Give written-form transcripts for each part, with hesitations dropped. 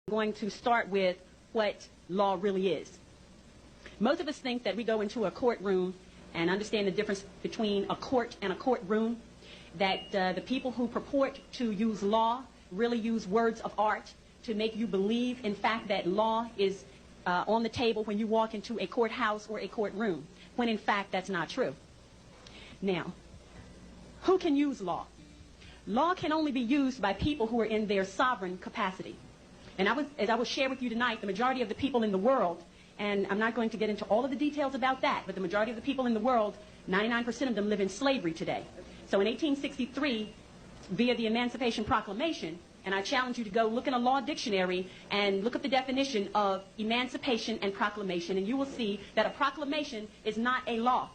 Going to start with what law really is. Most of us think that we go into a courtroom and understand the difference between a court and a courtroom, that the people who purport to use law really use words of art to make you believe, in fact, that law is on the table when you walk into a courthouse or a courtroom, when in fact that's not true. Now, who can use law? Law can only be used by people who are in their sovereign capacity. And as I will share with you tonight, the majority of the people in the world, and I'm not going to get into all of the details about that, but the majority of the people in the world, 99% of them live in slavery today. So in 1863, via the Emancipation Proclamation, and I challenge you to go look in a law dictionary and look up the definition of emancipation and proclamation, and you will see that a proclamation is not a law.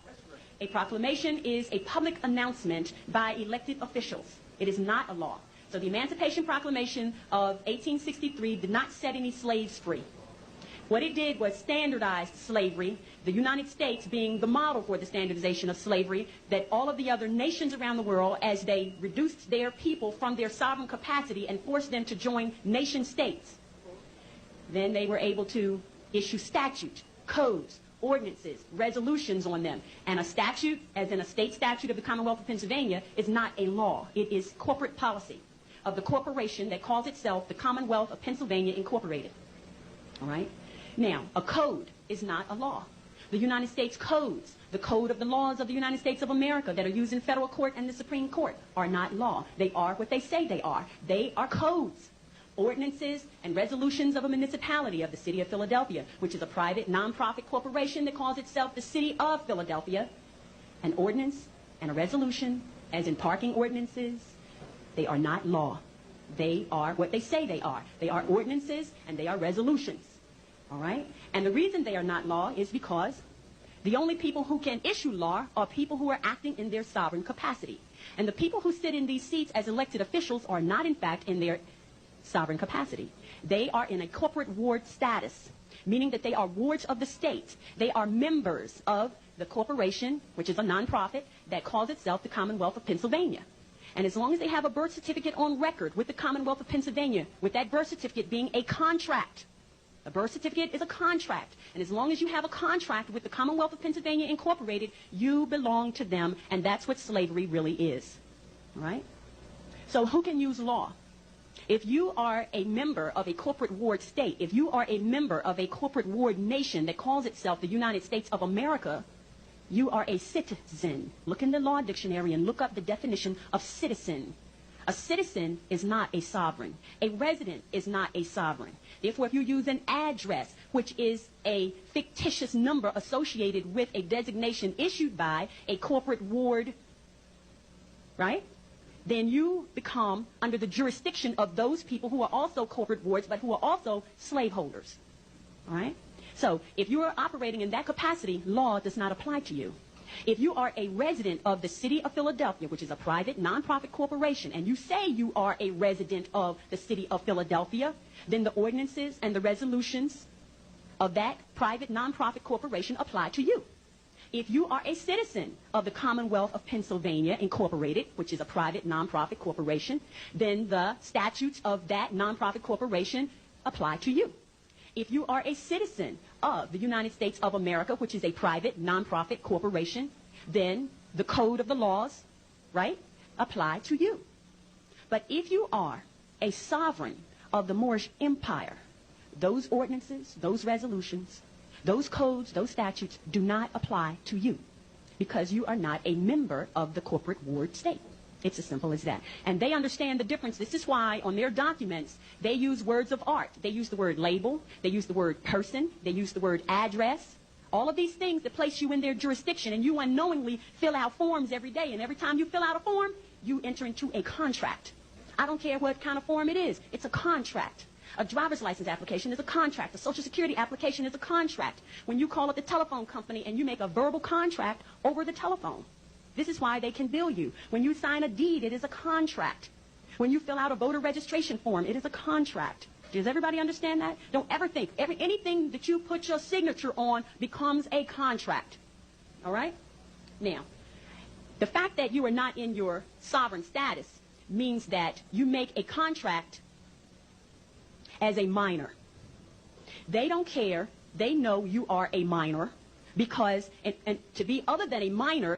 A proclamation is a public announcement by elected officials. It is not a law. So the Emancipation Proclamation of 1863 did not set any slaves free. What it did was standardize slavery, the United States being the model for the standardization of slavery, that all of the other nations around the world, as they reduced their people from their sovereign capacity and forced them to join nation states, then they were able to issue statutes, codes, ordinances, resolutions on them. And a statute, as in a state statute of the Commonwealth of Pennsylvania, is not a law. It is corporate policy of the corporation that calls itself the Commonwealth of Pennsylvania Incorporated. All right? Now, a code is not a law. The United States codes, the code of the laws of the United States of America that are used in federal court and the Supreme Court, are not law. They are what they say they are. They are codes, ordinances, and resolutions of a municipality of the city of Philadelphia, which is a private, non-profit corporation that calls itself the city of Philadelphia. An ordinance and a resolution, as in parking ordinances, they are not law. They are what they say they are. They are ordinances and they are resolutions. All right? And the reason they are not law is because the only people who can issue law are people who are acting in their sovereign capacity. And the people who sit in these seats as elected officials are not, in fact, in their sovereign capacity. They are in a corporate ward status, meaning that they are wards of the state. They are members of the corporation, which is a nonprofit, that calls itself the Commonwealth of Pennsylvania. And as long as they have a birth certificate on record with the Commonwealth of Pennsylvania, with that birth certificate being a contract, a birth certificate is a contract. And as long as you have a contract with the Commonwealth of Pennsylvania Incorporated, you belong to them, and that's what slavery really is. All right? So who can use law? If you are a member of a corporate ward state, if you are a member of a corporate ward nation that calls itself the United States of America, you are a citizen. Look in the law dictionary and look up the definition of citizen. A citizen is not a sovereign. A resident is not a sovereign. Therefore, if you use an address, which is a fictitious number associated with a designation issued by a corporate ward, right, then you become under the jurisdiction of those people who are also corporate wards, but who are also slaveholders. All right? So if you are operating in that capacity, law does not apply to you. If you are a resident of the city of Philadelphia, which is a private, nonprofit corporation, and you say you are a resident of the city of Philadelphia, then the ordinances and the resolutions of that private, nonprofit corporation apply to you. If you are a citizen of the Commonwealth of Pennsylvania Incorporated, which is a private, nonprofit corporation, then the statutes of that nonprofit corporation apply to you. If you are a citizen of the United States of America, which is a private, nonprofit corporation, then the code of the laws, right, apply to you. But if you are a sovereign of the Moorish Empire, those ordinances, those resolutions, those codes, those statutes do not apply to you because you are not a member of the corporate ward state. It's as simple as that. And they understand the difference. This is why on their documents, they use words of art. They use the word label. They use the word person. They use the word address. All of these things that place you in their jurisdiction, and you unknowingly fill out forms every day. And every time you fill out a form, you enter into a contract. I don't care what kind of form it is. It's a contract. A driver's license application is a contract. A Social Security application is a contract. When you call up the telephone company and you make a verbal contract over the telephone, this is why they can bill you. When you sign a deed, it is a contract. When you fill out a voter registration form, it is a contract. Does everybody understand that? Don't ever think anything that you put your signature on becomes a contract. All right? Now, the fact that you are not in your sovereign status means that you make a contract as a minor. They don't care. They know you are a minor because, and to be other than a minor